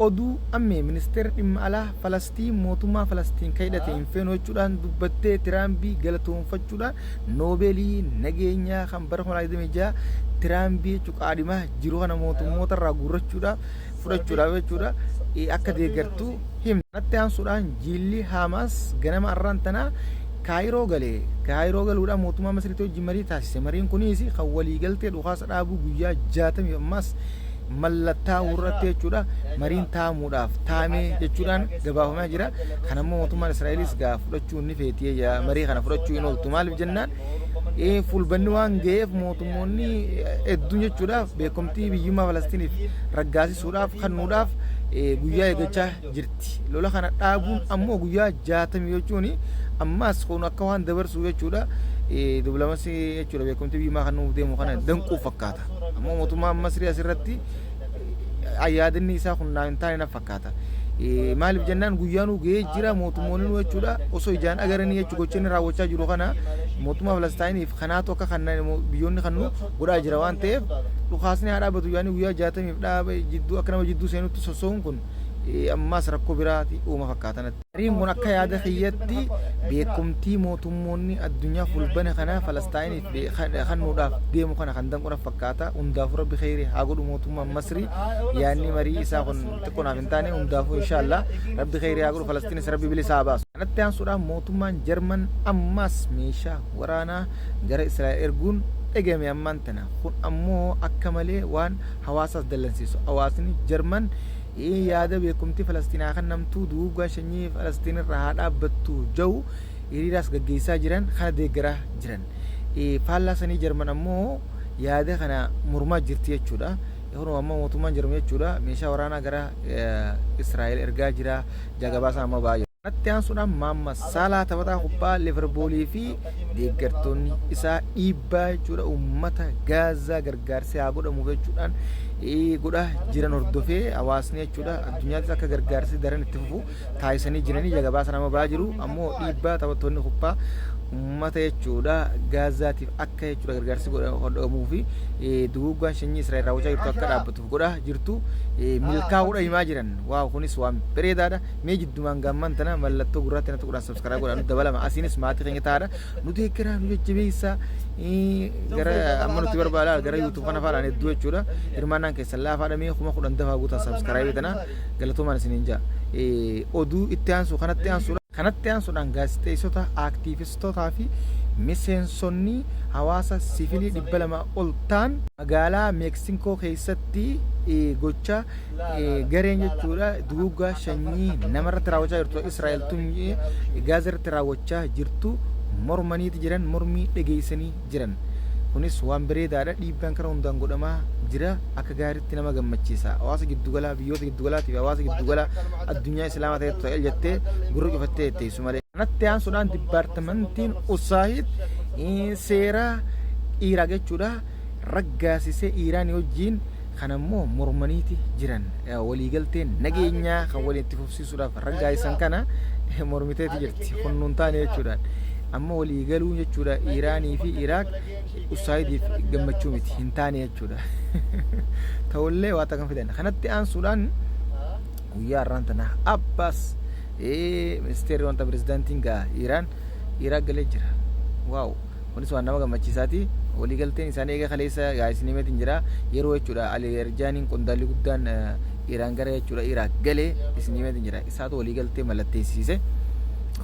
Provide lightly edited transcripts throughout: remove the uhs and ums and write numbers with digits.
oduu ammee ministeera dhimma alaa Falastiin mootummaa Falastiin kaydhateen feenoo jechuudhaan dubbattee Tiraambii galatoonfachuudhaan noobeelii nageenyaa kan bara 2026 Tiraambii jechuudha qaadhimaa jiru kana mootummoota irraa guurrachuudhaaf fudhachuudhaaf jechuudha akka deeggartuu himna. Natti aansuudhaan jilli Hamaas ganama arraan tanaa Kaayiroo galuudhaan mootummaa Masriitti wajjin marii taasise. Mariin kunis kan waliigaltee dhukaasa dhaabuu guyyaa 60 ammas mallattaa urratti jechuudha mariin taamuudhaaf taamee jechuudhaan gabaafamaa jira. Kanammoo mootummaan Israa'elis gaa fudhachuu ni feetii marii kana fudhachuu hin ooltu. Maaliif jennaan fulbanni waan ga'eef mootummoonni hedduun jechuudha beekumtii biyyummaa Falastiniif raggaasisuudhaaf kennuudhaaf guyyaa eeggachaa jirti. Lola kana dhaabuun ammoo guyyaa 60 jechuun ammas kun akka waan dabarsu jechuudha. Diblomaasii jechuudha beekumtii biyyummaa kan nuuf deemu kana danquu fakkaata. Ammoo mootummaan Masrii asirratti yaadni isaa kun hin taane fakkaata. Maaliif jennaan guyyaa nu ga'ee jira mootummoonni nu jechuudha osoo ijaan agaranii jechuudha gochinni raawwachaa jiru kana mootummaa Falastiniif kanaatu akka kan biyyoonni kan nu godhaa jira waan ta'eef dhukaasni haa dhaabatu yaani guyyaa 60 dhaaba jidduu akka nama jidduu seenutti sosoon kun ammas rakkoo biraati uuma fakkaatan. Mariin kun akka yaada kiyyatti beekumtii mootummoonni addunyaa fulbana kana Falastiniif kennuudhaaf deemu kana kan danquudhaaf fakkaata. Hundaafuu rabbi khayrii haa godhu mootummaan Masrii yaanni marii isaa kun xiqqoonaaf hin taane hundaafuu inshallah rabbi khayrii haa godhu Falastinis rabbi bilisa haa baasu. Kanatti aansuudhaan mootummaan Jarman ammas meeshaa waraanaa gara Israa'el erguun dhagame ammaan tana. Kun ammoo akka malee waan hawaasaas dallansiisu. Hawaasni Jarman yaada beekumtii Falastinaa kan namtuu duugaa shanyii Falastiin irraa haa dhaabbattu jiru hiriiraas gaggeessaa jiran kana deeggaraa jiran. Faallaa sanii Jarman ammoo yaada kana mormaa jirti jechuudha. Yeroo ammoo mootummaan Jarman jechuudha meeshaa waraanaa gara Israa'el ergaa jira jagabaasaa amma baay'ee. Natti aansuudhaan Mohamed Salah taphataa kubbaa Liverpoolii fi deeggartoonni isaa dhiibbaa jechuudha uummata Gaazaa gargaarsa haa godhamu jechuudhaan godhaa jiran hordofee hawaasni jechuudha addunyaattis akka gargaarsi daran itti fufu taasisanii jiranii jagabaasa nama baa jiru. Ammoo dhiibbaa taphattoonni kubbaa uummata jechuudha Gaazaatiif akka jechuudha gargaarsi godhamuu fi duguuggaan shanyii Israa'el raawwachaa jirtu akka dhaabbatuuf godhaa jirtu milkaa'uudha himaa jiran. Waaw kunis waan bareedaadha. Mee jiddumaan gaamman tana mallattoo gurraatti natti godhan subscribe godhan nuti dabalama. Asiinis maatii keenya taa'aadha. Nuti ekeraa nu jajjabeessa gara amma nuti barbaadaa gara YouTube kana faadhaan hedduu jechuudha. Hirmaannaan keessan laafaadha mee kuma 10 dafaa guutan subscribe tana galatoomaan isiniin jaa. Oduu itti aansu kanatti aansuudhaan gaazexeessota aktiivistootaa fi miseensonni hawaasa siviilii 200 ol ta'an magaalaa Meeksikoo keessatti gocha gareen jechuudha duguuggaa shanyii namarratti raawwachaa jirtu Israa'el tun Gaazaa irratti raawwachaa jirtu mormaniiti jiran mormii dhageessanii jiran. Kunis waan bareedaadha. Dhiibbaan karaa hundaan godhamaa jira akka gaariitti nama gammachiisa. Hawaasa giddugalaa biyyoota giddugalaatiif hawaasa giddugalaa addunyaa islaamaa ta'e ta'e jettee gurra cufattee teessu malee. Kanatti aansuudhaan dipaartimentiin Usaayid seera Iraaq jechuudha raggaasisee Iraan wajjin kanammoo mormaniiti jiran waliigalteen nageenyaa kan walitti fufsiisuudhaaf raggaasisan kana mormiteeti jirti. Kun nuun taane jechuudha. Amma waliigaluu jechuudha Iraanii fi Iraaq Usaayidiif gammachuu miti hin taane jechuudha. Ta'ullee waa takkan fidan. Kanatti aansuudhaan guyyaa har'aan tana Abbaas ministeerri wanta pirezidaantiin gaa Iraaq galee jira. Waaw kunis waan nama gammachiisaati. Waliigalteen isaanii eega kaleessa gaa isin himeetiin jira yeroo jechuudha Ali Erjaaniin qondaalli guddaan Iraan gara jechuudha Iraaq galee isin himeetiin jira. Isaatu waliigaltee mallatteessise.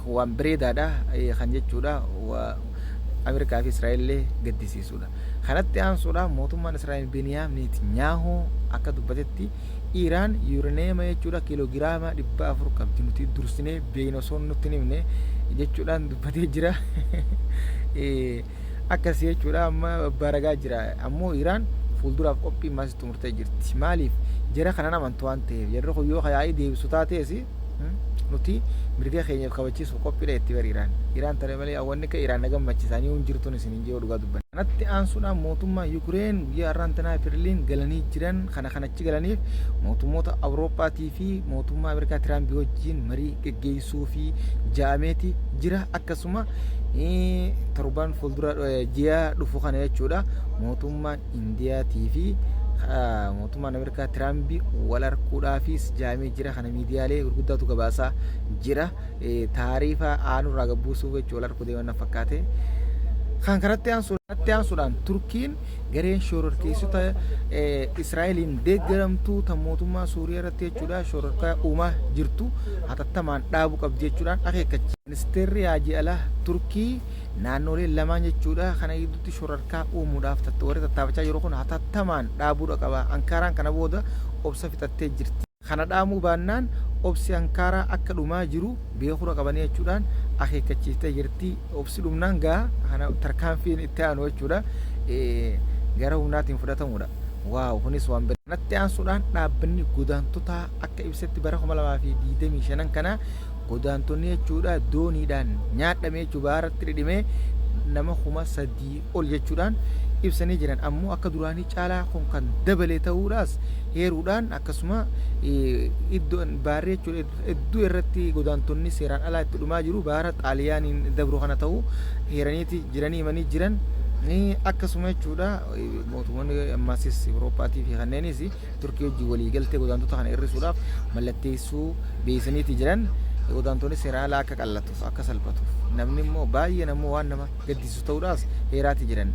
Waan bareedaadha kan jechuudha Ameerikaa fi Israa'el gaddisiisuudha. Kanatti aansuudhaan mootummaan Israa'el Beniyaam Netanyaahuu akka dubbatetti Iraan yuuraneema jechuudha kiiloogiraama 400 qabdi nuti dursinee beeynosoon nutti himne jechuudhaan dubbatee jira. Akkasii jechuudha amma baragaa jira. Ammoo Iraan fuulduraaf qophii maasitti murtee jirti. Maaliif jara kana amantu waan ta'eef jarri kun yoo hayaa'ii deebisu taatees nuti mirga keenyaaf kabachiisuuf qophiidha itti bariiraan. Iraan tana malee awwanni akka Iraan nagammachiisanii hin jirtuun isin hin jiru dhugaa dubban. Kanatti aansuudhaan mootummaa Yuukireen guyyaa har'aan tanaa Berliin galanii jiran kanachi galaniif mootummoota Awurooppaatii fi mootummaa Ameerikaa Tiraamp wajjin marii geggeessuu fi jaameeti jira. Akkasuma torban fuuldura ji'a dhufu kana jechuudha mootummaan Indiyaatii fi mootummaan Ameerikaa Tiraambii wal arguudhaafis jaamee jira. Kana miidiyaalee gurguddaatu gabaasaa jira. Taarifa aanurraa gabbuusuu jechuun wal arguu deeman fakkaate. Kan kanatti aansuudhaan Turkiin gareen shororkeessota Israa'eliin deeggaramtuu tan mootummaa Suuriyaa irratti jechuudha shororkaa uumaa jirtu hatattamaan dhaabuu qabdi jechuudhaan akeekkachi. Ministeerri Haajii Alaa Turkii naannolee lamaan jechuudha kana gidduutti shororkaa uumuudhaaf warri tattaafachaa jiru kun hatattamaan dhaabuudha qaba. Ankaaraan kana booda obsa fixattee jirti. Kana dhaamuu baannaan obsi Ankaaraa akka dhumaa jiru beekuudha qabanii jechuudhaan akeekkachiistee jirti. Obsi dhumnaan gaa kana tarkaanfiin itti aanu jechuudha gara humnaatiin fudhatamuudha. Waaw kunis waan bira. Kanatti aansuudhaan dhaabbanni godaantota akka ibsetti bara 2025 kana godaantonni jechuudha dooniidhaan nyaadhamee jechuudha baaratti dhidhimee nama 3,000 ol jechuudhaan ibsanii jiran. Ammoo akka duraanii caalaa kun kan dabalee ta'uudhaas heeruudhaan akkasuma iddoon baarree jechuudha hedduu irratti godaantonni seeraan alaa itti dhumaa jiru baara xaaliyaaniin dabru kana ta'uu heeraniiti jiranii himanii jiran. Akkasuma jechuudha mootummoonni ammaasis Awurooppaatii fi kanneenis Turkii wajjin walii galtee godaantota kana hir'isuudhaaf mallatteessuu beeksisaniiti jiran. Godaantonni seeraan alaa akka qallatuuf akka salphatuuf namni immoo baay'ee nammoo waan nama gaddisiisu ta'uudhaas heeraati jiran.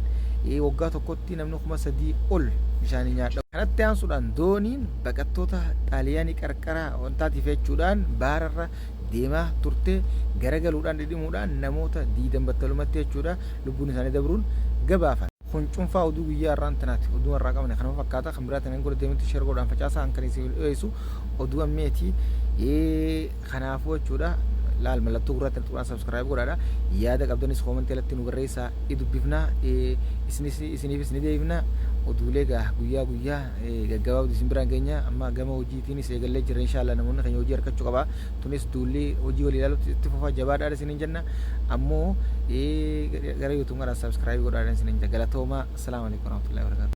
Waggaa tokkotti namni 3,000 ol bishaanii nyaadha. Kanatti aansuudhaan dooniin baqattoota xaaliyaanii qarqara wantaatiif jechuudhaan baararra deemaa turte garagaluudhaan dhidhimuudhaan namoota 20 battalumatti jechuudha lubbuun isaanii dabruun gabaafan. Kun cuunfaa oduu guyyaa irraan tanaati. Oduu irraa qabne kanuma fakkaata. Kan biraa taneen godhe deemti share godhaan facaasaa hankan isin dhiyeessu oduu ammeeti. Kanaafuu jechuudha laal mallattoo gurraatti tuqaan subscribe godhaadha. Yaada qabdanis koomentii alatti nu barreessaa dubbifnaa isiniif isin deebifnaa. Oduulee guyyaa gaggabaabdu isin biraan geenya amma gama hojiitiinis eegallee jirra inshaallah namoonni keenya hojii harkachuu qaba. Tunis duullee hojii walii ilaaluutti itti fufaa jabaadhaadha isiniin jenna. Ammoo gara YouTube kanaan subscribe godhaadha isiniin jenna. Galatoomaa. Assalaamu alaikum warahmatullahi wabarakatuh.